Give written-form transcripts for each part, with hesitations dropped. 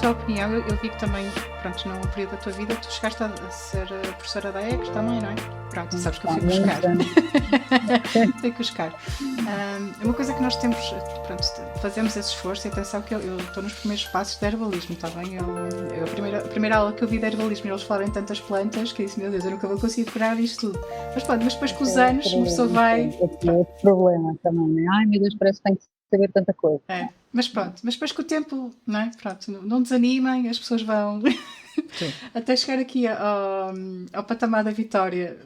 tua opinião, eu vi que também, pronto, num período da tua vida, tu chegaste a ser professora da ECS também, não é? Pronto, Sim, sabes que eu há fui buscar. muitos anos. Fui buscar. Uma coisa que nós temos, pronto, fazemos esse esforço, e atenção que eu estou nos primeiros passos de herbalismo, está bem? A primeira aula que eu vi de herbalismo, eles falaram em tantas plantas, que eu disse, meu Deus, eu nunca vou conseguir decorar isto tudo. Mas pronto, mas depois com os anos, uma pessoa vai... Esse é outro problema também, né? Ai meu Deus, parece que tem que saber tanta coisa. É, mas pronto, mas depois com o tempo, não é? Pronto, não desanimem, as pessoas vão até chegar aqui ao patamar da vitória.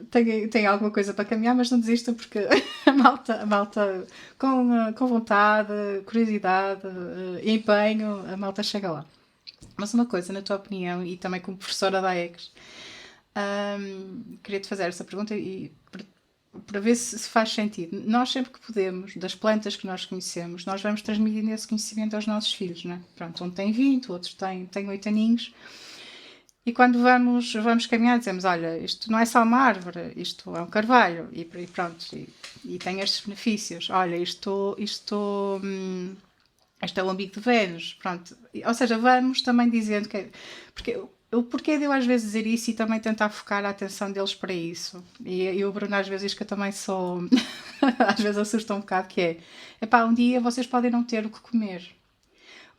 Tem alguma coisa para caminhar, mas não desistam porque a malta com vontade, curiosidade e empenho, a malta chega lá. Mas uma coisa, na tua opinião, e também como professora da ECS, queria-te fazer essa pergunta e para ver se faz sentido. Nós sempre que podemos, das plantas que nós conhecemos, nós vamos transmitindo esse conhecimento aos nossos filhos, não é? Pronto, um tem 20, outros tem 8 aninhos. E quando vamos caminhar, dizemos, olha, isto não é só uma árvore, isto é um carvalho, e pronto, e tem estes benefícios. Olha, isto este é o umbigo de Vênus, pronto. Ou seja, vamos também dizendo que... Porque o porquê de eu às vezes dizer isso e também tentar focar a atenção deles para isso. E o Bruno às vezes diz que eu também sou... às vezes assusta um bocado, que é... Epá, um dia vocês podem não ter o que comer.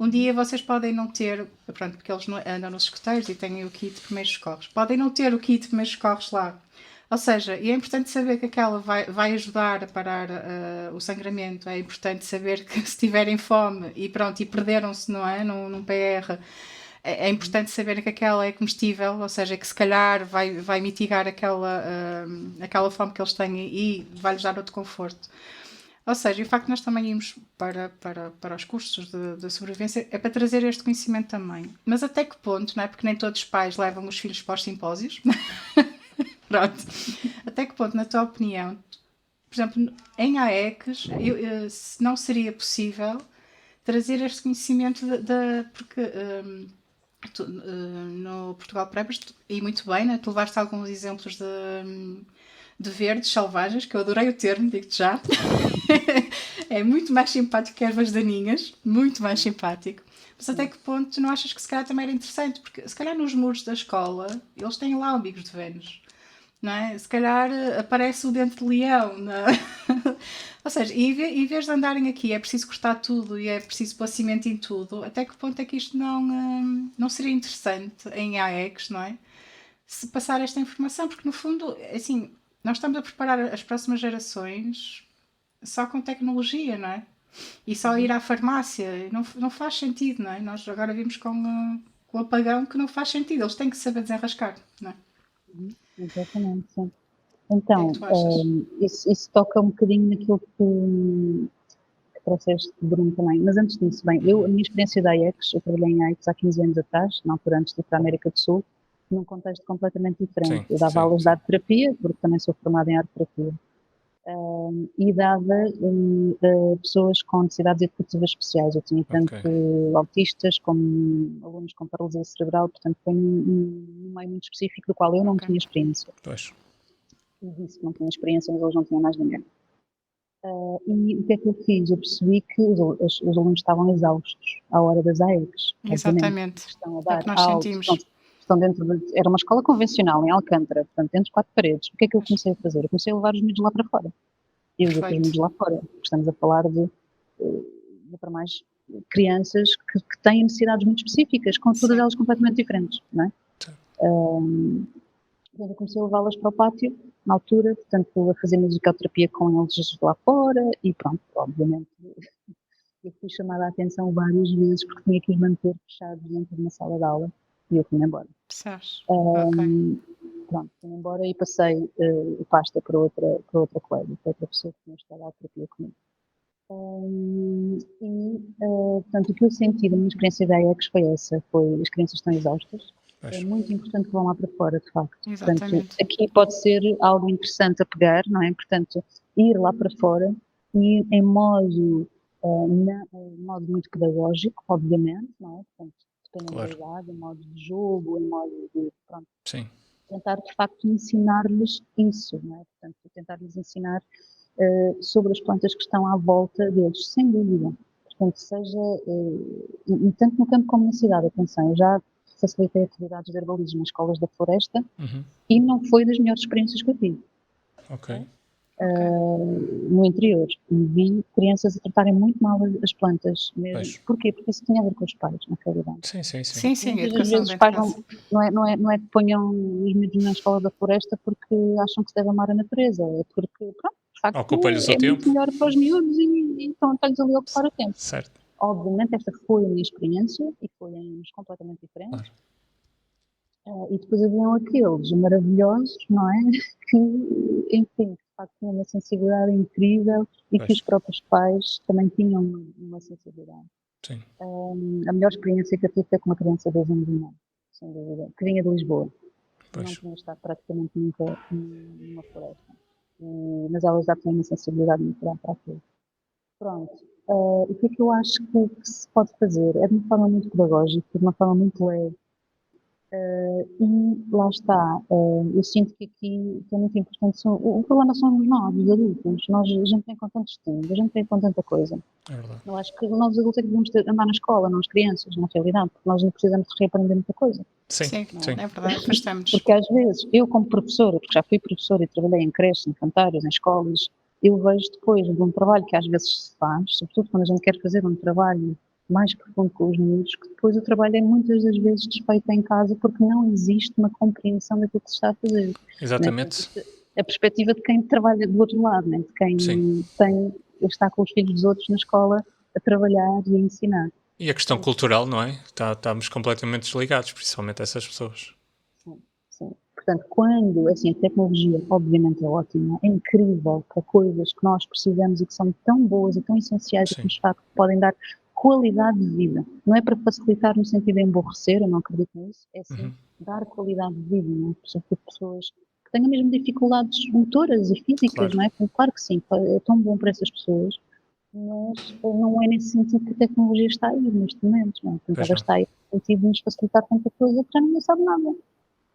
Um dia vocês podem não ter... Pronto, porque eles andam nos escoteiros e têm o kit de primeiros socorros. Podem não ter o kit de primeiros socorros lá. Ou seja, e é importante saber que aquela vai ajudar a parar o sangramento. É importante saber que se tiverem fome e pronto, e perderam-se, não é? Num PR, é importante saber que aquela é comestível, ou seja, que se calhar vai mitigar aquela fome que eles têm e vai-lhes dar outro conforto. Ou seja, o facto de nós também irmos para os cursos de sobrevivência é para trazer este conhecimento também. Mas até que ponto, não é? Porque nem todos os pais levam os filhos para os simpósios. Pronto. Até que ponto, na tua opinião, por exemplo, em AECs, se não seria possível trazer este conhecimento porque no Portugal Preppers, e muito bem, né, tu levaste alguns exemplos de verdes selvagens, que eu adorei o termo, digo-te já. É muito mais simpático que ervas daninhas, muito mais simpático. Mas até que ponto tu não achas que se calhar também era interessante? Porque se calhar nos muros da escola eles têm lá umbigos de Vênus. Não é? Se calhar aparece o dente de leão. Ou seja, em vez de andarem aqui, é preciso cortar tudo e é preciso pôr cimento em tudo, até que ponto é que isto não seria interessante em AECs, não é? Se passar esta informação, porque no fundo, assim, nós estamos a preparar as próximas gerações só com tecnologia, não é? E só ir à farmácia, não faz sentido, não é? Nós agora vimos com o apagão que não faz sentido, eles têm que saber desenrascar, não é? Exatamente, sim. O que é que Então, tu achas? isso toca um bocadinho naquilo que trouxeste de Bruno também. Mas antes disso, bem, a minha experiência da AIEX, eu trabalhei em AIEX há 15 anos atrás, na altura antes de ir para a América do Sul, num contexto completamente diferente. Sim, Eu dava sim, aulas de sim. arte-terapia, porque também sou formada em arte-terapia, e dava pessoas com necessidades educativas especiais. Eu tinha tanto Ok. autistas como alunos com paralisia cerebral, portanto foi num meio muito específico do qual eu não Ok. tinha experiência. Pois. E disse que não tinha experiência, mas eles não tinham mais ninguém. E o que é que eu fiz? Eu percebi que os alunos estavam exaustos à hora das AECs, obviamente. Exatamente. Estão a É o dar que nós aulas, sentimos. estão dentro era uma escola convencional, em Alcântara, portanto, dentro de 4 paredes. O que é que eu comecei a fazer? Eu comecei a levar os miúdos lá para fora. E eu dizia para os miúdos Perfeito. lá fora, porque estamos a falar para mais crianças que têm necessidades muito específicas, com todas Sim. elas completamente diferentes, não é? Certo. Eu comecei a levá-las para o pátio, na altura, portanto, a fazer musicoterapia com eles lá fora e pronto, obviamente. Eu fui chamada a atenção várias vezes porque tinha que os manter fechados dentro de uma sala de aula e eu fui embora. Percebes? Ok. Pronto, fui embora e passei o pasta para outra colega, para outra pessoa que tinha estado a terapia comigo. Portanto, o que eu senti da minha experiência da EX foi essa, foi as crianças estão exaustas, é Pois. muito importante que vão lá para fora, de facto. Portanto, Exatamente. aqui pode ser algo interessante a pegar, não é? Portanto, ir lá para fora e em modo, em modo muito pedagógico, obviamente, não é? Portanto, dependendo da Claro. idade, em modo de jogo, em modo de, pronto, Sim. tentar de facto ensinar-lhes isso, não é? Portanto, tentar-lhes ensinar sobre as plantas que estão à volta deles, sem dúvida. Portanto, seja, tanto no campo como na cidade, atenção, eu já facilitei atividades de herbalismo nas escolas da floresta e não foi das melhores experiências que eu tive. Ok. No interior, vi crianças a tratarem muito mal as plantas mesmo. Pois. Porquê? Porque isso tinha a ver com os pais, na realidade. Sim, sim, sim. Sim, sim, a Muitas das educação vezes os dentro pais de casa. não é que ponham os miúdos na escola da floresta porque acham que se deve amar a natureza, é porque, pronto, de facto, Ocupa-lhes o é muito tempo. melhor para os miúdos e então está-lhes ali a ocupar o tempo. Certo. Obviamente esta foi a minha experiência e foi em anos completamente diferentes. Claro. E depois haviam aqueles maravilhosos, não é? Que, enfim, de facto tinham uma sensibilidade incrível e que os Pois. próprios pais também tinham uma sensibilidade. Sim. A melhor experiência que eu tive foi com uma criança de 2 anos e meio, sem dúvida, que vinha de Lisboa. Não Pois. tinha estado praticamente nunca numa floresta. Mas ela já tem uma sensibilidade natural para aquilo. Pronto. O que é que eu acho que se pode fazer? É de uma forma muito pedagógica, de uma forma muito leve. E lá está, eu sinto que aqui é muito importante, o problema somos nós, os adultos, a gente vem com tantos estímulos, a gente vem com tanta coisa. É verdade. Eu acho que nós adultos é que devemos andar na escola, não as crianças, na realidade, porque nós não precisamos de reaprender muita coisa. Sim, Sim, sim. é verdade, afastamos. Porque às vezes, eu como professora, porque já fui professora e trabalhei em creches, em cantários, em escolas, eu vejo depois de um trabalho que às vezes se faz, sobretudo quando a gente quer fazer um trabalho mais profundo com os miúdos, que depois o trabalho é muitas das vezes desfeito em casa porque não existe uma compreensão daquilo que se está a fazer. Né? Exatamente. A perspectiva de quem trabalha do outro lado, né? De quem Sim. está com os filhos dos outros na escola a trabalhar e a ensinar. E a questão cultural, não é? Estamos completamente desligados, principalmente essas pessoas. Sim. Portanto, quando, assim, a tecnologia obviamente é ótima, é incrível para coisas que nós precisamos e que são tão boas e tão essenciais e que Sim. nos podem dar qualidade de vida. Não é para facilitar no sentido de emborrecer, eu não acredito nisso, é sim dar qualidade de vida, não é? Por exemplo, pessoas que tenham mesmo dificuldades motoras e físicas, Claro. não é? Claro que sim, é tão bom para essas pessoas, mas não é nesse sentido que a tecnologia está aí neste momento, não é? Portanto, Pois ela não. está aí no sentido de nos facilitar tanta coisa que já ninguém sabe nada.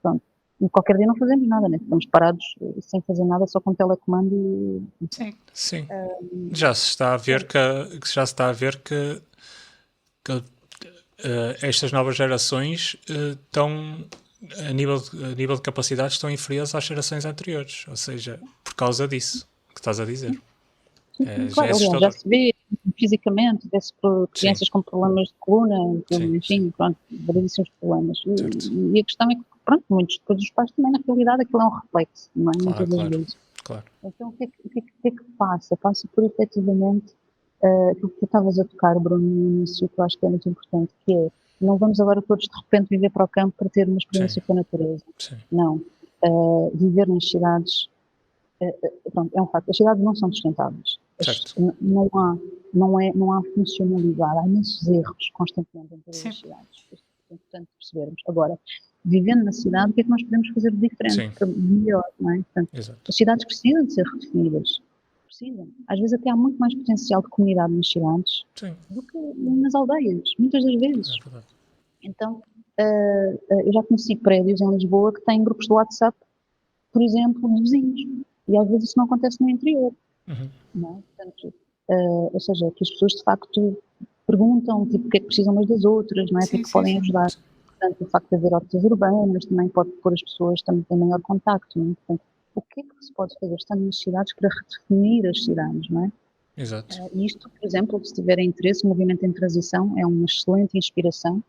Pronto. E qualquer dia não fazemos nada, né? Estamos parados sem fazer nada, só com telecomando e Sim. Sim. Já se está a ver que estas novas gerações estão a nível de capacidades estão inferiores às gerações anteriores, ou seja, por causa disso que estás a dizer. Já é claro, aliás, já assustador. se vê fisicamente, vê-se por Sim, crianças com problemas de coluna, sim, sim. enfim, pronto, variedíssimos problemas. Certo. E a questão é que, pronto, muitos depois dos pais também, na realidade, aquilo é um reflexo, não é? Claro, Muitas das claro, vezes. claro. Então, o que é que passa? Passa por, efetivamente, aquilo que tu estavas a tocar, Bruno, no início, que eu acho que é muito importante, que é, não vamos agora todos, de repente, viver para o campo para ter uma Sim, experiência com a natureza. sim. Não. Viver nas cidades, pronto, é um facto, as cidades não são sustentáveis. Certo. Não há funcionalidade, há imensos erros constantemente em todas Sim. as cidades. Isto é importante percebermos. Agora, vivendo na cidade, o que é que nós podemos fazer de diferente, Sim. para melhor, não é? Portanto, Exato. as cidades precisam de ser redefinidas. Precisam. Às vezes até há muito mais potencial de comunidade nas cidades Sim, do que nas aldeias, muitas das vezes. é verdade. Então, eu já conheci prédios em Lisboa que têm grupos de WhatsApp, por exemplo, de vizinhos. E às vezes isso não acontece no interior. Não é? Portanto, ou seja, que as pessoas de facto perguntam tipo, o que é que precisam umas das outras, não é? O que é Sim, que sim, podem sim. ajudar. Portanto, o facto de haver hortas urbanas também pode pôr as pessoas também em maior contacto, não é? Portanto, o que é que se pode fazer estando nas cidades para redefinir as cidades, não é? Exato. E isto, por exemplo, se tiverem interesse, o Movimento em Transição é uma excelente inspiração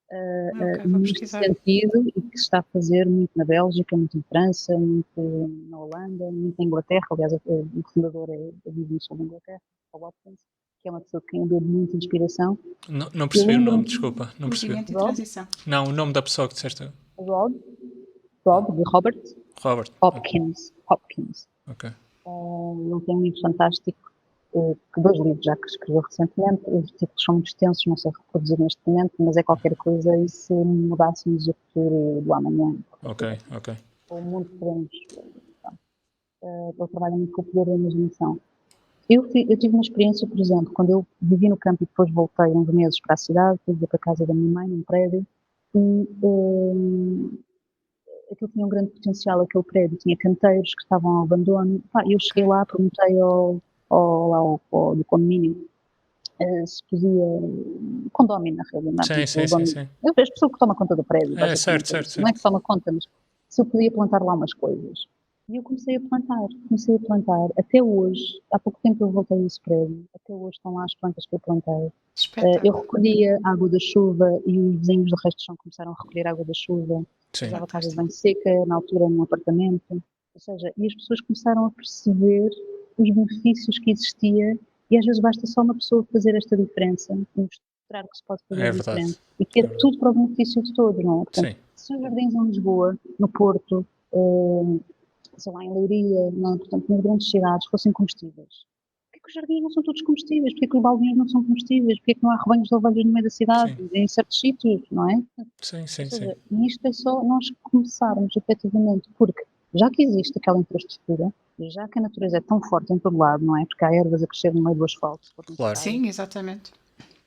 Ok, vou neste pesquisar. sentido e que se está a fazer muito na Bélgica, muito em França, muito na Holanda, muito na Inglaterra. Aliás, o fundador vive no sul da Inglaterra, o Watkins, que é uma pessoa que tem dado muita inspiração. Não Eu percebi o nome, lembro-me, desculpa. Não percebi. Movimento e Rob, transição. Não, o nome da pessoa que disseste. de Robert Robert. Hopkins. Ok. Ele tem um livro fantástico, que 2 livros já que escreveu recentemente. Os títulos são muito extensos, não sei reproduzir neste momento, mas é qualquer coisa e se mudássemos o futuro do amanhã. Ok, ok. O mundo que podemos. Ele trabalha muito com o poder da imaginação. Eu tive uma experiência, por exemplo, quando eu vivi no campo e depois voltei uns meses para a cidade, fui para a casa da minha mãe, num prédio, e aquilo tinha um grande potencial, aquele prédio tinha canteiros que estavam ao abandono. Eu cheguei Ok. lá, perguntei ao do condomínio se podia, condomínio na realidade, Sim, sim, sim. a pessoa que toma conta do prédio, Certo. não é que toma conta, mas se eu podia plantar lá umas coisas. E eu comecei a plantar, até hoje, há pouco tempo eu voltei a esse prédio, até hoje estão lá as plantas que eu plantei. Eu recolhia a água da chuva e os vizinhos do resto do chão começaram a recolher a água da chuva, usava a casa bem seca, na altura num apartamento, ou seja, e as pessoas começaram a perceber os benefícios que existia e às vezes basta só uma pessoa fazer esta diferença, mostrar que se pode fazer diferente e que é tudo para o benefício de todos, não é? Portanto, se os jardins em Lisboa, no Porto, sei lá, em Leiria, não é? Portanto, nas grandes cidades fossem combustíveis, porquê que os jardins não são todos combustíveis? Porquê que os baldios não são combustíveis? Porquê que não há rebanhos de ovelhas no meio da cidade, em certos sítios, não é? Sim. E isto é só nós começarmos, efetivamente, porque já que existe aquela infraestrutura, e já que a natureza é tão forte em todo lado, não é? Porque há ervas a crescer no meio do asfalto. Claro. Sim, exatamente.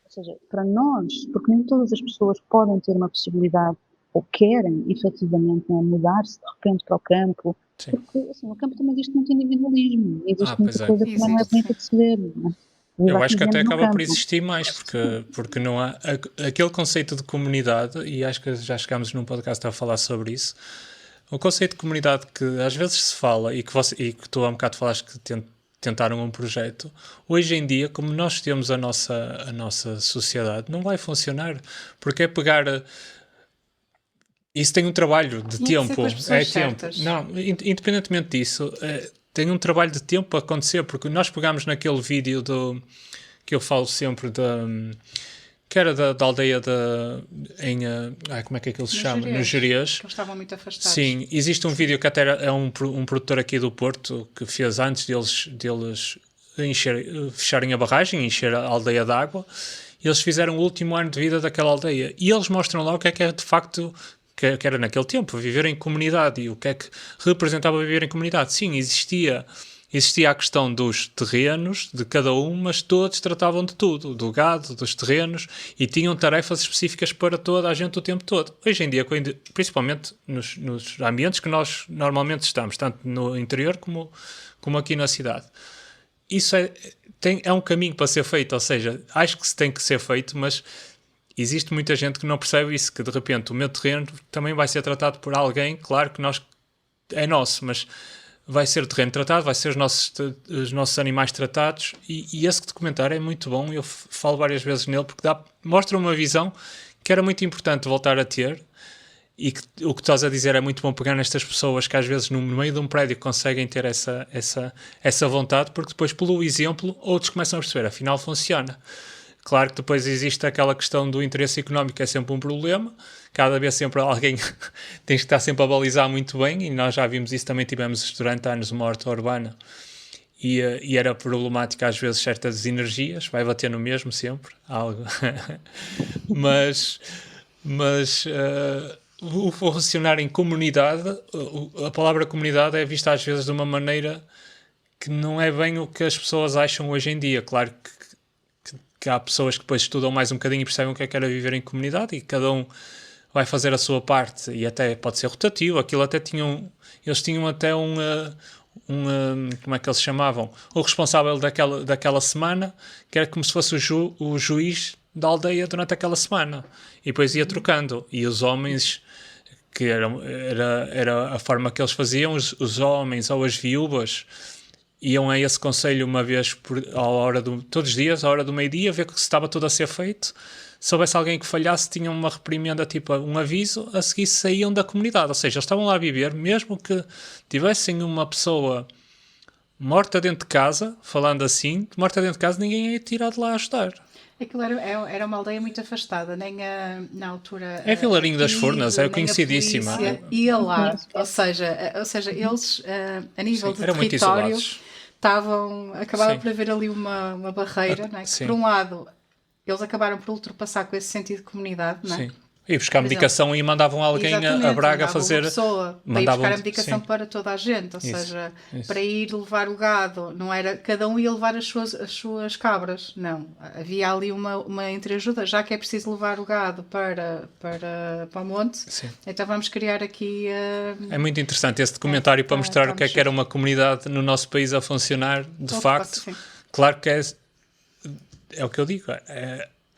Ou seja, para nós, porque nem todas as pessoas podem ter uma possibilidade ou querem, efetivamente, mudar-se de repente para o campo, porque assim, no campo também existe muito individualismo, existe muita coisa que não é bonita de se ver. Não é? Eu acho que até acaba por existir mais, porque não há aquele conceito de comunidade, e acho que já chegámos num podcast a falar sobre isso. O conceito de comunidade que às vezes se fala e que tu há um bocado falaste que tentaram um projeto, hoje em dia, como nós temos a nossa sociedade, não vai funcionar, porque é pegar... Isso tem um trabalho de tempo, é tempo. Não, independentemente disso, tem um trabalho de tempo a acontecer, porque nós pegamos naquele vídeo que eu falo sempre que era da aldeia como é que ele se chama? No Gerês. Eles estavam muito afastados. Sim, existe um vídeo que até é um produtor aqui do Porto que fez antes deles fecharem a barragem, encher a aldeia de água. Eles fizeram o último ano de vida daquela aldeia. E eles mostram lá o que é de facto... Que era naquele tempo, viver em comunidade, e o que é que representava viver em comunidade. Sim, existia a questão dos terrenos de cada um, mas todos tratavam de tudo, do gado, dos terrenos, e tinham tarefas específicas para toda a gente o tempo todo. Hoje em dia, principalmente nos ambientes que nós normalmente estamos, tanto no interior como aqui na cidade. Isso é um caminho para ser feito, ou seja, acho que se tem que ser feito, mas... Existe muita gente que não percebe isso, que de repente o meu terreno também vai ser tratado por alguém, claro que é nosso, mas vai ser o terreno tratado, vai ser os nossos animais tratados, e esse documentário é muito bom, eu falo várias vezes nele, porque mostra uma visão que era muito importante voltar a ter, e que o que estás a dizer é muito bom pegar nestas pessoas que às vezes no meio de um prédio conseguem ter essa vontade, porque depois pelo exemplo outros começam a perceber, afinal funciona. Claro que depois existe aquela questão do interesse económico, que é sempre um problema. Cada vez sempre alguém tem que estar sempre a balizar muito bem, e nós já vimos isso, também tivemos durante anos uma horta urbana, e era problemática às vezes certas energias, vai bater no mesmo sempre, algo. mas o funcionar em comunidade, a palavra comunidade é vista às vezes de uma maneira que não é bem o que as pessoas acham hoje em dia. Claro que há pessoas que depois estudam mais um bocadinho e percebem o que é que era viver em comunidade, e cada um vai fazer a sua parte, e até pode ser rotativo. Aquilo até eles tinham até como é que eles chamavam? O responsável daquela semana, que era como se fosse o juiz da aldeia durante aquela semana, e depois ia trocando, e os homens, que era a forma que eles faziam, os homens ou as viúvas iam a esse conselho uma vez todos os dias, à hora do meio-dia, ver que estava tudo a ser feito. Se houvesse alguém que falhasse, tinham uma reprimenda, tipo um aviso, a seguir saíam da comunidade. Ou seja, eles estavam lá a viver, mesmo que tivessem uma pessoa morta dentro de casa, falando assim, morta dentro de casa, ninguém ia tirar de lá a ajudar. Aquilo era uma aldeia muito afastada, nem na altura... É Vilarinho das Furnas, é conhecidíssima. Ia lá, ou seja, eles, a nível de território, acabava por haver ali uma barreira, não é? Que por um lado, eles acabaram por ultrapassar com esse sentido de comunidade, não é? Sim. E buscar medicação, e mandavam alguém a Braga fazer... Uma pessoa para ir buscar a medicação para toda a gente, ou seja, para ir levar o gado, não era cada um ia levar as suas cabras, não. Havia ali uma entreajuda, já que é preciso levar o gado para o monte, então vamos criar aqui... É muito interessante esse documentário para mostrar o que é que era uma comunidade no nosso país a funcionar, de facto. Claro que é o que eu digo,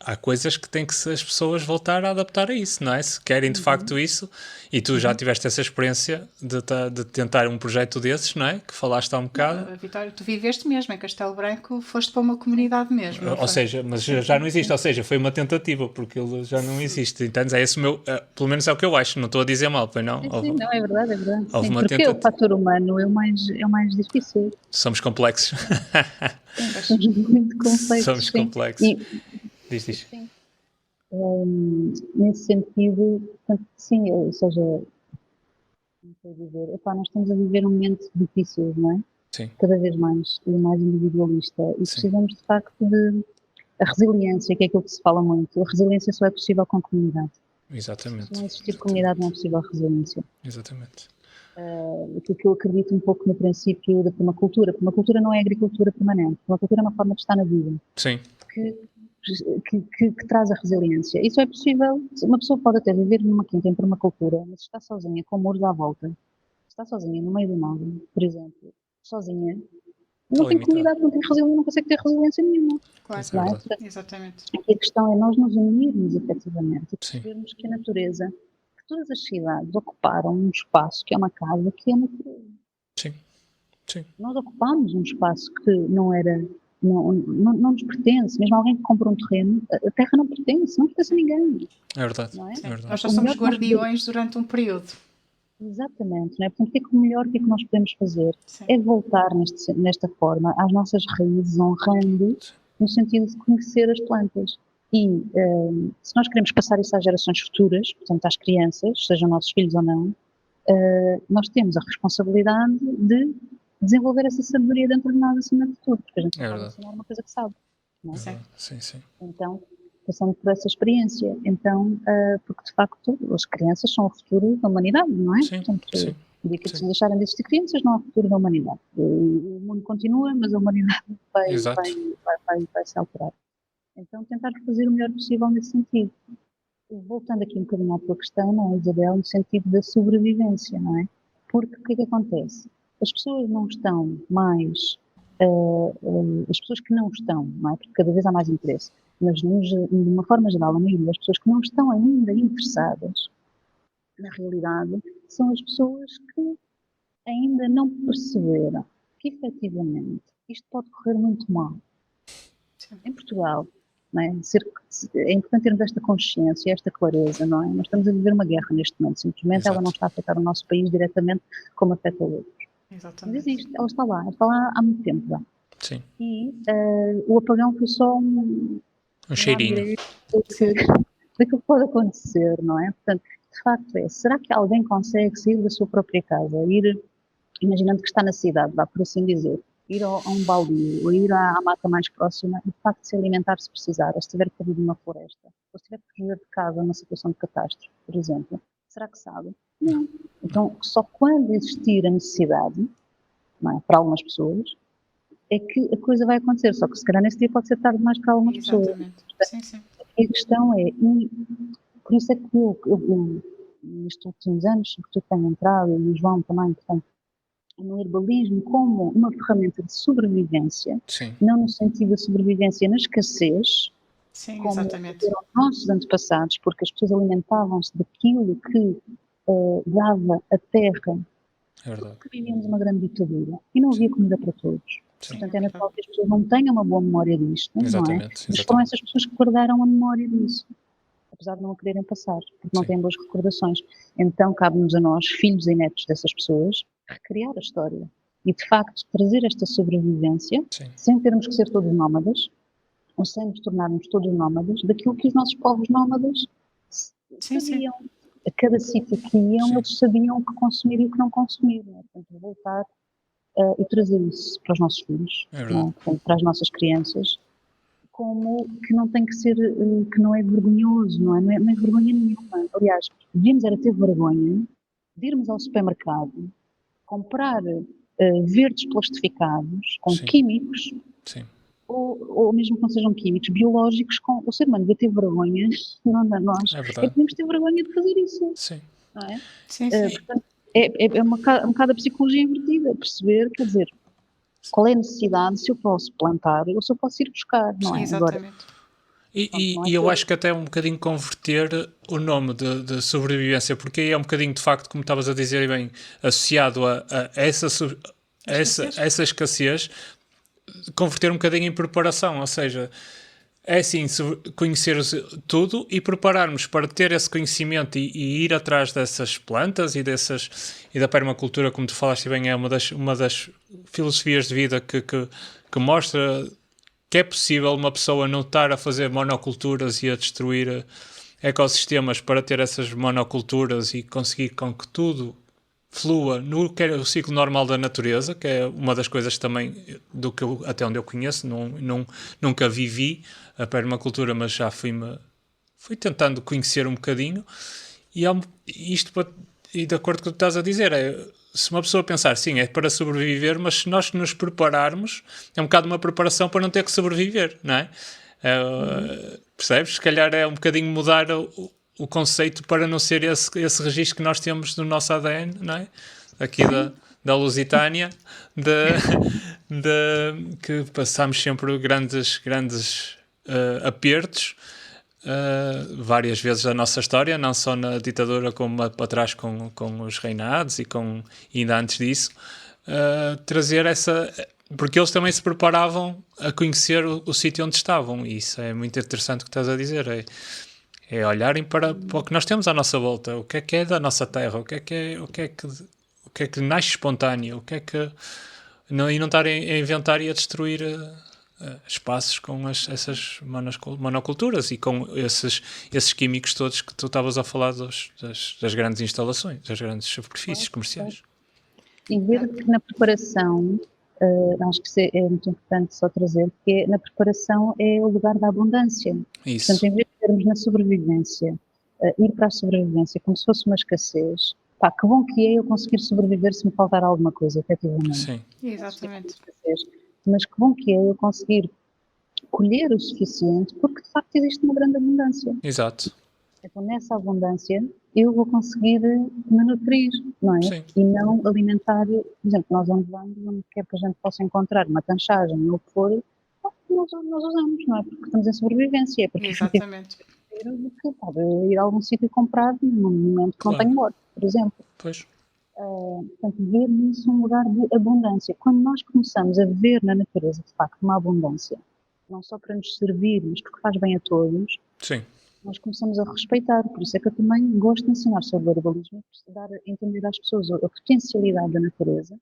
há coisas que tem que as pessoas voltar a adaptar a isso, não é? Se querem de facto isso, e tu já tiveste essa experiência de tentar um projeto desses, não é? Que falaste há um bocado. Vitória, tu viveste mesmo em Castelo Branco, foste para uma comunidade mesmo, não Ou foi? seja, mas já não existe, ou seja, foi uma tentativa, porque ele já não existe. Então, é esse o meu, pelo menos é o que eu acho, não estou a dizer mal, pois não? Sim, não, é verdade, é verdade. Houve Sim, uma porque o fator humano é o mais difícil. Somos complexos. Somos muito complexos. Somos sim. complexos. E, Diz. sim, nesse sentido, portanto, sim, ou seja, como estou a dizer, epá, nós estamos a viver um momento difícil, não é? Sim, Cada vez mais, e mais individualista, e sim, precisamos de facto de a resiliência, que é aquilo que se fala muito. A resiliência só é possível com comunidade. Se exatamente. não existir comunidade, não é possível a resiliência. Exatamente. Aquilo que eu acredito um pouco no princípio da permacultura. Permacultura não é agricultura permanente. Permacultura é uma forma de estar na vida, Sim, que traz a resiliência. Isso é possível. Uma pessoa pode até viver numa quinta em permacultura, mas está sozinha, com muros à volta, está sozinha no meio do nada, por exemplo, sozinha, está não tem limitado. comunidade, não tem resiliência, não consegue ter resiliência nenhuma. Claro, Isso é Não é? verdade. Portanto, exatamente. aqui a questão é nós nos unirmos efetivamente e Sim, percebermos que a natureza, que todas as cidades ocuparam um espaço que é uma casa, que é a natureza. sim, sim. Nós ocupámos um espaço que não nos pertence. Mesmo alguém que compra um terreno, a terra não pertence a ninguém, É verdade. não é? É verdade. Nós só O somos melhor que nós podemos, guardiões durante um período. exatamente, não é? Portanto, o melhor que nós podemos fazer Sim. é voltar nesta forma às nossas raízes, honrando, no sentido de conhecer as plantas. E se nós queremos passar isso às gerações futuras, portanto às crianças, sejam nossos filhos ou não, nós temos a responsabilidade de desenvolver essa sabedoria dentro de nós acima de tudo, porque a gente É não pode verdade. ensinar uma coisa que sabe, não É é? Sim. verdade. Sim, sim. Então, passando por essa experiência, então, porque de facto as crianças são o futuro da humanidade, não é? Sim, Portanto, sim, o dia que sim. se deixarem de existir crianças, não há futuro da humanidade. O mundo continua, mas a humanidade Exato. vai se alterar. Então, tentar fazer o melhor possível nesse sentido. Voltando aqui um bocadinho à tua questão, não é, Isabel, no sentido da sobrevivência, não é? Porque o que é que acontece? As pessoas não estão mais, as pessoas que não estão, não é? Porque cada vez há mais interesse, mas de uma forma geral, a maioria das pessoas que não estão ainda interessadas, na realidade, são as pessoas que ainda não perceberam que efetivamente isto pode correr muito mal. Sim. Em Portugal, não é? É importante termos esta consciência, esta clareza, não é? Nós estamos a viver uma guerra neste momento, simplesmente ela não Exato. está a afetar o nosso país diretamente como afeta o outro. Mas Exatamente. existe, ela está lá há muito tempo já. Sim. E o apagão foi só um cheirinho. daquilo que pode acontecer, não é? Portanto, de facto será que alguém consegue sair da sua própria casa, ir, imaginando que está na cidade, vá por assim dizer, ir a um baldio, ou ir à mata mais próxima e de facto se alimentar se precisar, ou se estiver perdido numa floresta, ou se estiver que fugir de casa numa situação de catástrofe, por exemplo, será que sabe? Não. Então, só quando existir a necessidade, não é, para algumas pessoas, é que a coisa vai acontecer, só que se calhar nesse dia pode ser tarde demais para algumas pessoas. Exatamente. Sim, sim. A questão é, por isso é que eu nestes últimos anos, sobretudo tenho entrado, e o João também, portanto, no herbalismo como uma ferramenta de sobrevivência, Sim. não no sentido da sobrevivência na escassez, Sim, como exatamente. eram nossos antepassados, porque as pessoas alimentavam-se daquilo que dava a terra, É verdade. porque vivíamos uma grande ditadura e não havia comida para todos. Sim. Portanto, é natural que as pessoas não tenham uma boa memória disto, não é? Exatamente. Mas foram Exatamente. essas pessoas que guardaram a memória disso, apesar de não a quererem passar, porque não Sim. têm boas recordações. Então, cabe-nos a nós, filhos e netos dessas pessoas, recriar a história e, de facto, trazer esta sobrevivência, Sim. sem termos que ser todos nómadas, ou sem nos tornarmos todos nómadas, daquilo que os nossos povos nómadas Sim, sim. sabiam. A cada sítio que iam, Sim. eles sabiam o que consumir e o que não consumir. Não é? Portanto, voltar e trazer isso para os nossos filhos, É não verdade. é? Portanto, para as nossas crianças, como que não tem que ser, que não é vergonhoso, não é vergonha nenhuma. Aliás, devíamos era ter vergonha de irmos ao supermercado, comprar verdes plastificados com Sim. químicos, Sim. ou mesmo que não sejam químicos, biológicos, o ser humano devia ter vergonha, não dá nós, É verdade. podemos ter vergonha de fazer isso, Sim. não é? Sim, sim. Portanto, é um bocado a psicologia invertida, perceber, quer dizer, qual é a necessidade, se eu posso plantar ou se eu posso ir buscar, não é? Agora, Exatamente. E eu acho que até é um bocadinho converter o nome de sobrevivência, porque aí é um bocadinho, de facto, como estavas a dizer bem, associado a essa escassez, converter um bocadinho em preparação, ou seja, é assim, conhecer tudo e prepararmos para ter esse conhecimento e ir atrás dessas plantas e da permacultura, como tu falaste bem, é uma das filosofias de vida que mostra que é possível uma pessoa não estar a fazer monoculturas e a destruir ecossistemas para ter essas monoculturas e conseguir com que tudo flua no que é o ciclo normal da natureza, que é uma das coisas também do que até onde eu conheço, nunca vivi a permacultura, mas já fui tentando conhecer um bocadinho e e de acordo com o que tu estás a dizer, se uma pessoa pensar, sim, é para sobreviver, mas se nós nos prepararmos, é um bocado uma preparação para não ter que sobreviver, não é? Percebes? Se calhar é um bocadinho mudar o conceito para não ser esse registro que nós temos no nosso ADN, não é? Aqui da Lusitânia, que passamos sempre grandes apertos, várias vezes da nossa história, não só na ditadura como para trás com os reinados e ainda antes disso, trazer porque eles também se preparavam a conhecer o sítio onde estavam, e isso é muito interessante o que estás a dizer, é olharem para o que nós temos à nossa volta, o que é da nossa terra, o que é que nasce espontâneo, e não estarem a inventar e a destruir espaços com essas monoculturas e com esses químicos todos que tu estavas a falar das grandes instalações, das grandes superfícies comerciais. E ver que na preparação, acho que é muito importante só trazer, que na preparação é o lugar da abundância. Isso. Portanto, em vez de termos na sobrevivência, ir para a sobrevivência como se fosse uma escassez, pá, que bom que é eu conseguir sobreviver se me faltar alguma coisa, efetivamente. Sim. Exatamente. Mas que bom que é eu conseguir colher o suficiente, porque de facto existe uma grande abundância. Exato. Então, nessa abundância, eu vou conseguir me nutrir, não é? Sim. E não alimentar, por exemplo, nós onde vamos, onde quer que a gente possa encontrar uma tanchagem ou o que for, nós usamos, não é? Porque estamos em sobrevivência, é porque Exatamente. que pode ir a algum sítio e comprar num momento que não tenho morte, por exemplo. Pois. Portanto, ver nisso um lugar de abundância. Quando nós começamos a ver na natureza, de facto, uma abundância, não só para nos servir, mas porque faz bem a todos, Sim. nós começamos a respeitar. Por isso é que eu também gosto de ensinar sobre o herbalismo, para dar a entender às pessoas a potencialidade da natureza,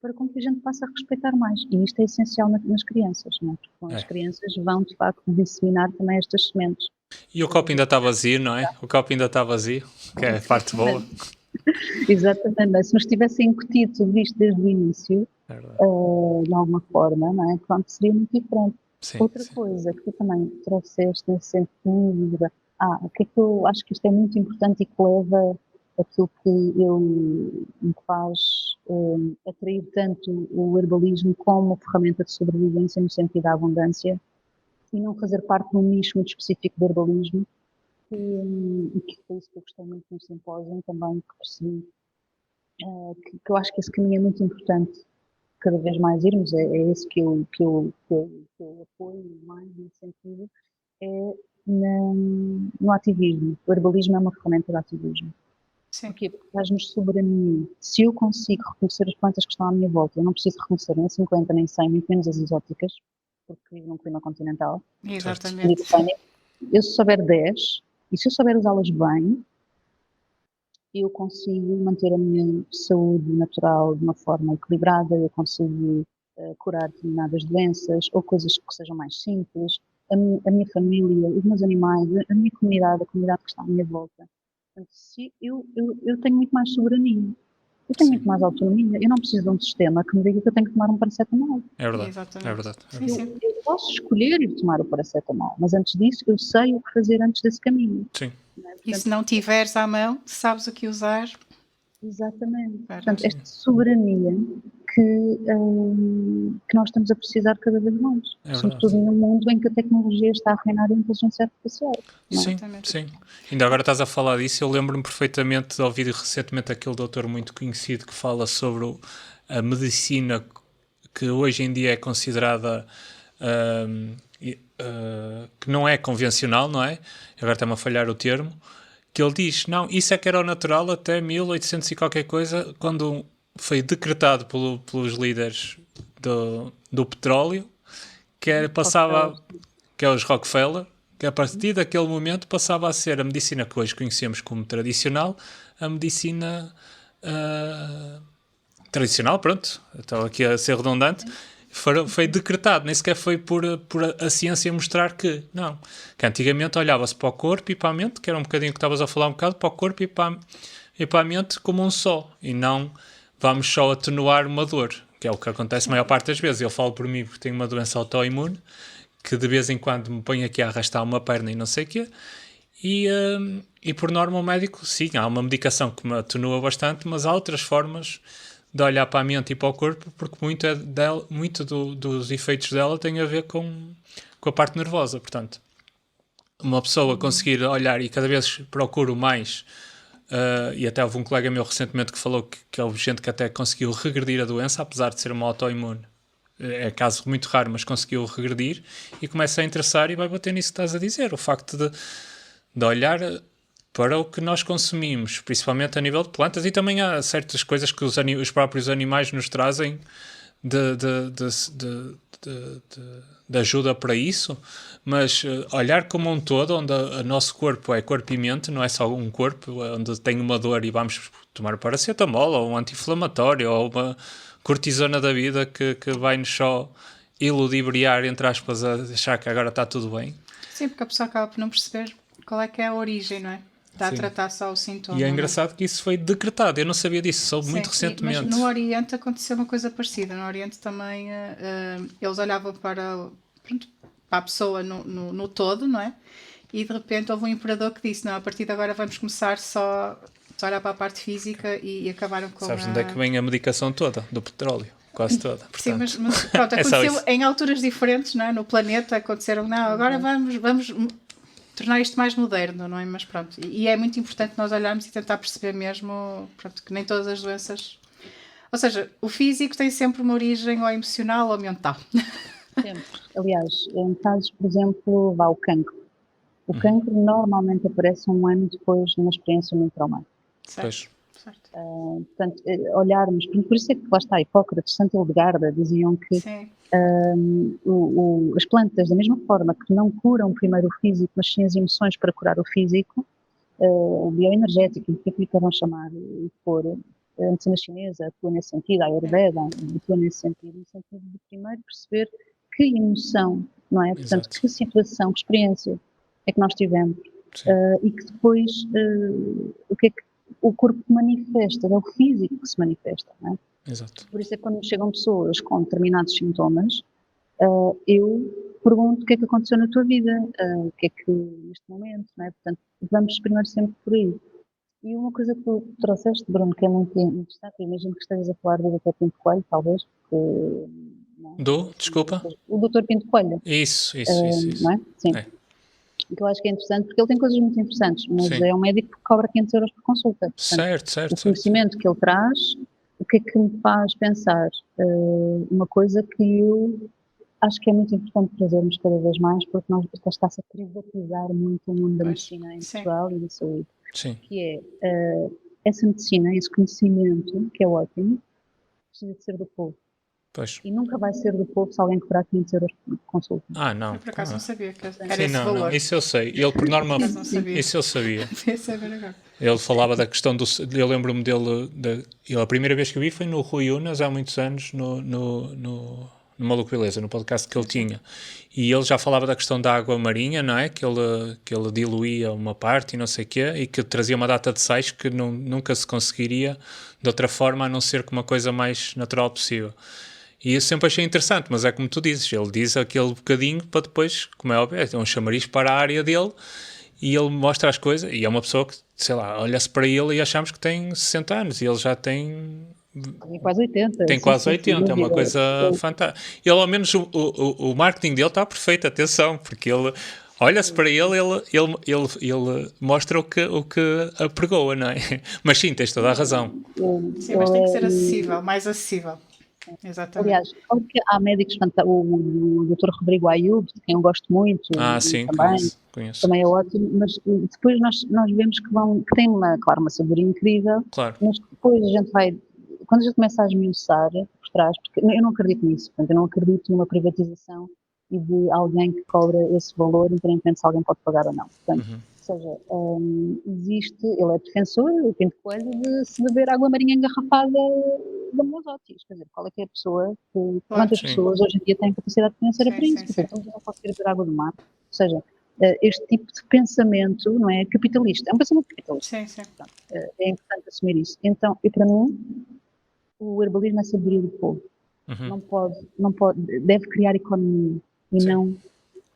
para com que a gente passe a respeitar mais. E isto é essencial nas crianças, não é? Porque as crianças vão, de facto, disseminar também estas sementes. E o copo ainda está vazio, não é? O copo ainda está vazio, que é a parte boa. Exatamente. Se nos tivessem incutido tudo isto desde o início, de alguma forma, não é? Pronto, seria muito diferente. Sim, Outra coisa que tu também trouxeste nesse sentido, o que é que eu acho que isto é muito importante e que leva aquilo que me faz atrair tanto o herbalismo como ferramenta de sobrevivência no sentido da abundância e não fazer parte de um nicho muito específico do herbalismo, e que foi isso que eu gostei muito no simpósio também, que percebi que eu acho que esse caminho é muito importante, cada vez mais irmos, é esse que eu apoio mais nesse sentido, é no ativismo. O herbalismo é uma ferramenta de ativismo. Sim. Porquê? Porque traz-nos soberania. Se eu consigo reconhecer as plantas que estão à minha volta, eu não preciso reconhecer nem 50, nem 100, muito menos as exóticas, porque vivo num clima continental. Exatamente. Eu se souber 10, e se eu souber usá-las bem, eu consigo manter a minha saúde natural de uma forma equilibrada, eu consigo curar determinadas doenças ou coisas que sejam mais simples, a minha família, os meus animais, a minha comunidade, a comunidade que está à minha volta. Portanto, eu tenho muito mais soberania, eu tenho muito mais autonomia, eu não preciso de um sistema que me diga que eu tenho que tomar um paracetamol. É verdade. Exatamente. É verdade. Sim. Eu posso escolher ir tomar o paracetamol, mas antes disso eu sei o que fazer antes desse caminho. Sim. E se não tiveres à mão, sabes o que usar. Exatamente. Claro, Portanto, sim. esta soberania que nós estamos a precisar cada vez mais. É sobretudo num mundo em que a tecnologia está a reinar a inteligência artificial. Não é? Sim, Exatamente. sim. Ainda agora estás a falar disso, eu lembro-me perfeitamente de ouvir recentemente aquele doutor muito conhecido que fala sobre a medicina que hoje em dia é considerada que não é convencional, não é? Agora está-me a falhar o termo, que ele diz, não, isso é que era o natural até 1800 e qualquer coisa, quando foi decretado pelos líderes do petróleo, que é os Rockefeller, que a partir daquele momento passava a ser a medicina que hoje conhecemos como tradicional, a medicina tradicional, pronto, estava aqui a ser redundante, foi decretado, nem sequer foi por a ciência mostrar que não, que antigamente olhava-se para o corpo e para a mente, que era um bocadinho que estavas a falar um bocado, para o corpo e para a mente como um só, e não vamos só atenuar uma dor, que é o que acontece a maior parte das vezes. Eu falo por mim porque tenho uma doença autoimune, que de vez em quando me põe aqui a arrastar uma perna e não sei o quê, e por norma o médico, sim, há uma medicação que me atenua bastante, mas há outras formas de olhar para a mente e para o corpo, porque muito dos efeitos dela tem a ver com a parte nervosa. Portanto, uma pessoa conseguir olhar, e cada vez procuro mais, e até houve um colega meu recentemente que falou que houve gente que até conseguiu regredir a doença, apesar de ser uma autoimune. É caso muito raro, mas conseguiu regredir, e começa a interessar e vai bater nisso que estás a dizer. O facto de olhar para o que nós consumimos, principalmente a nível de plantas, e também há certas coisas que os próprios animais nos trazem de ajuda para isso, mas olhar como um todo, onde o nosso corpo é corpo e mente, não é só um corpo, onde tem uma dor e vamos tomar paracetamol, ou um anti-inflamatório, ou uma cortisona da vida que vai-nos só iludibriar, entre aspas, a achar que agora está tudo bem. Sim, porque a pessoa acaba por não perceber qual é que é a origem, não é? Está a tratar só o sintoma. E é engraçado que isso foi decretado. Eu não sabia disso, soube muito recentemente. Mas no Oriente aconteceu uma coisa parecida. No Oriente também eles olhavam para a pessoa no todo, não é? E de repente houve um imperador que disse, não, a partir de agora vamos começar só a olhar para a parte física e acabaram com Sabes onde é que vem a medicação toda? Do petróleo. Quase toda. Portanto, sim, mas pronto, aconteceu em alturas diferentes, não é? No planeta aconteceram, não, agora vamos tornar isto mais moderno, não é? Mas pronto, e é muito importante nós olharmos e tentar perceber mesmo, pronto, que nem todas as doenças, ou seja, o físico tem sempre uma origem ou emocional ou mental. Sempre. Aliás, em casos, por exemplo, o cancro. O cancro normalmente aparece um ano depois de uma experiência muito traumática. Pois. Portanto, olharmos, por isso é que lá está, Hipócrates, Santa Hildegarda diziam que as plantas, da mesma forma que não curam primeiro o físico, mas sim as emoções para curar o físico, bioenergético, o que é que lhe queiram chamar, for, a medicina chinesa atua nesse sentido, a Ayurveda atua nesse sentido, no sentido de primeiro perceber que emoção, não é? Portanto, que situação, que experiência é que nós tivemos, e que depois o que é que o corpo manifesta, é o físico que se manifesta, não é? Exato. Por isso é que quando chegam pessoas com determinados sintomas, eu pergunto o que é que aconteceu na tua vida, o que é que neste momento, não é? Portanto, vamos primeiro sempre por aí. E uma coisa que tu trouxeste, Bruno, que é muito interessante, imagino que estejas a falar do Dr. Pinto Coelho, talvez, Desculpa? O Dr. Pinto Coelho. Isso. Não é? Sim. Que eu acho que é interessante, porque ele tem coisas muito interessantes, mas é um médico que cobra 500 euros por consulta. Portanto, certo. O conhecimento que ele traz, o que é que me faz pensar? Uma coisa que eu acho que é muito importante trazermos cada vez mais, porque está-se a privatizar muito o mundo da medicina em Portugal e da saúde. Sim. Que é essa medicina, esse conhecimento, que é ótimo, precisa de ser do povo. Pois. E nunca vai ser do povo se alguém cobrar 500 euros por consulta. Não. Eu por acaso não sabia que era sim, esse valor. Não, isso eu sei. Ele, por norma, isso eu sabia. Ele falava da questão do... Eu lembro-me dele... A primeira vez que eu vi foi no Rui Unas, há muitos anos, no Maluco Beleza, no podcast que ele tinha. E ele já falava da questão da água marinha, não é? Que ele diluía uma parte e não sei o quê, e que trazia uma data de sais que nunca se conseguiria de outra forma, a não ser com uma coisa mais natural possível. E eu sempre achei interessante, mas é como tu dizes, ele diz aquele bocadinho para depois, como é óbvio, é um chamariz para a área dele, e ele mostra as coisas, e é uma pessoa que, sei lá, olha-se para ele e achamos que tem 60 anos, e ele já tem... Tem quase 80. Tem quase 80, é uma coisa fantástica. Ele, ao menos, o marketing dele está perfeito, atenção, porque ele... Olha-se para ele mostra o que apregoa, não é? Mas sim, tens toda a razão. Sim, mas tem que ser acessível, mais acessível. Exatamente. Aliás, claro que há médicos, o Dr. Rodrigo Ayub, de quem eu gosto muito, Sim, também, conheço. também é ótimo, mas depois nós vemos que tem claro, uma sabedoria incrível, Claro. mas depois a gente vai, quando a gente começa a esmiuçar por trás, porque eu não acredito nisso, portanto, eu não acredito numa privatização e de alguém que cobra esse valor, independentemente se alguém pode pagar ou não. Portanto, ou seja, existe, ele é defensor, o Pinto Coelho, de se beber água marinha engarrafada da Melosotis. Quer dizer, qual é que é a pessoa, quantas Sim. pessoas hoje em dia têm capacidade financeira Sim, para isso? sim, Portanto, sim. então não pode querer beber água do mar. Ou seja, este tipo de pensamento, não é, capitalista, é um pensamento capitalista. Sim, sim. Portanto, é importante assumir isso. Então, e para mim, o herbalismo é sabedoria do povo. Não pode, deve criar economia e Sim. não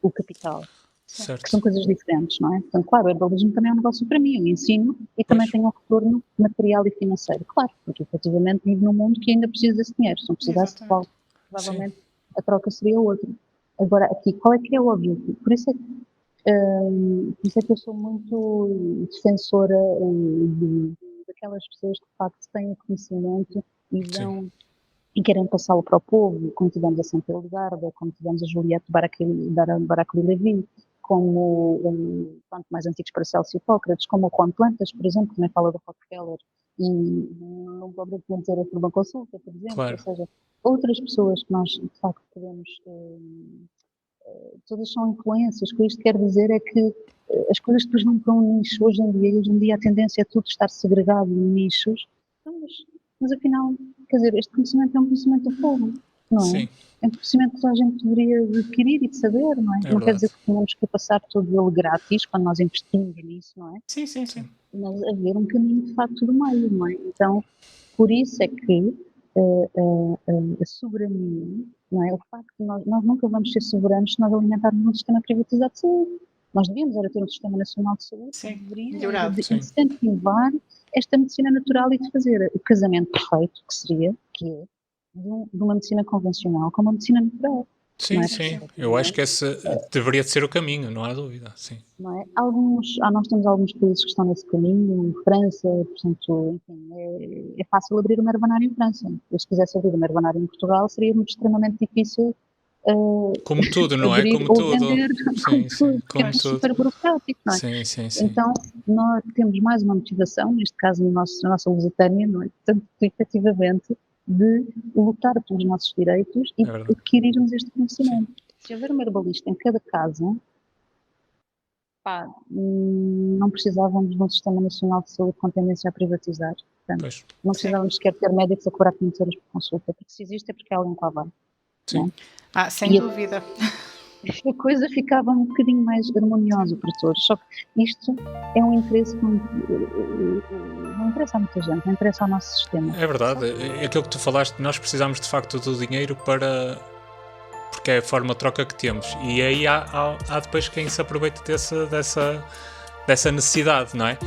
o capital. Que Certo. são coisas diferentes, não é? Portanto, claro, o herbalismo também é um negócio para mim, eu ensino e também Pois. tem um retorno material e financeiro. Claro, porque efetivamente vivo num mundo que ainda precisa desse dinheiro. Se não precisasse, Exatamente. provavelmente a troca seria outra. Agora, aqui, qual é que é o objetivo? Por isso é que eu sou muito defensora daquelas pessoas que de facto têm o conhecimento e Sim. e querem passá-lo para o povo, como tivemos a Santa Hildegarda, como tivemos a Juliette Baracli Levi, como tanto mais antigos para Celso e Hipócrates, como o Juan Plantas, por exemplo, que também fala do Rockefeller, e não pode dizer a Turma Consulta, por exemplo, Claro. ou seja, outras pessoas que nós de facto podemos, todas são influências, o que isto quer dizer é que as coisas depois vão para um nicho hoje em dia a tendência é tudo estar segregado em nichos, então, mas afinal, quer dizer, este conhecimento é um conhecimento do povo, não é? Sim. É um conhecimento que toda a gente deveria adquirir e de saber, não é? É Não quer dizer verdade. que tenhamos que passar todo ele grátis quando nós investimos nisso, não é? Sim, sim, sim. Mas haver um caminho de facto do meio, não é? Então, por isso é que a soberania, não é? O facto de nós nunca vamos ser soberanos se nós alimentarmos um sistema privatizado de saúde. Nós devíamos era ter um sistema nacional de saúde que Sim. deveria Melhorado. de Sim. incentivar esta medicina natural e de fazer o casamento perfeito, que é de uma medicina convencional com uma medicina natural. Não Sim, é? sim. Porque, Eu acho que esse deveria de ser o caminho, não há dúvida. Sim. não é? Nós temos alguns países que estão nesse caminho, França, portanto, enfim, é fácil abrir uma herbanária em França. Eu, se quisesse abrir uma herbanária em Portugal, seria muito extremamente difícil Como tudo, não é? abrir Como ou tudo. vender com Sim, sim. tudo, porque é Como tudo tudo. super burocrático, não é? Sim, sim, sim. Então, nós temos mais uma motivação, neste caso na nossa Lusitânia, não é? Portanto, efetivamente, de lutar pelos nossos direitos e É verdade. adquirirmos este Sim. conhecimento. Se houver um herbalista em cada casa, pá, não precisávamos de um sistema nacional de saúde com tendência a privatizar. Portanto, Pois. não Sim. precisávamos sequer ter médicos a cobrar 500 euros por consulta, porque se existe é porque há alguém que lá vai. Sim. Sem E a- dúvida. A coisa ficava um bocadinho mais harmoniosa para todos. Só que isto é um interesse que não interessa a muita gente, não interessa ao nosso sistema. É verdade. É aquilo que tu falaste, nós precisamos de facto do dinheiro para. Porque é a forma de troca que temos. E aí há depois quem se aproveita dessa necessidade, não é?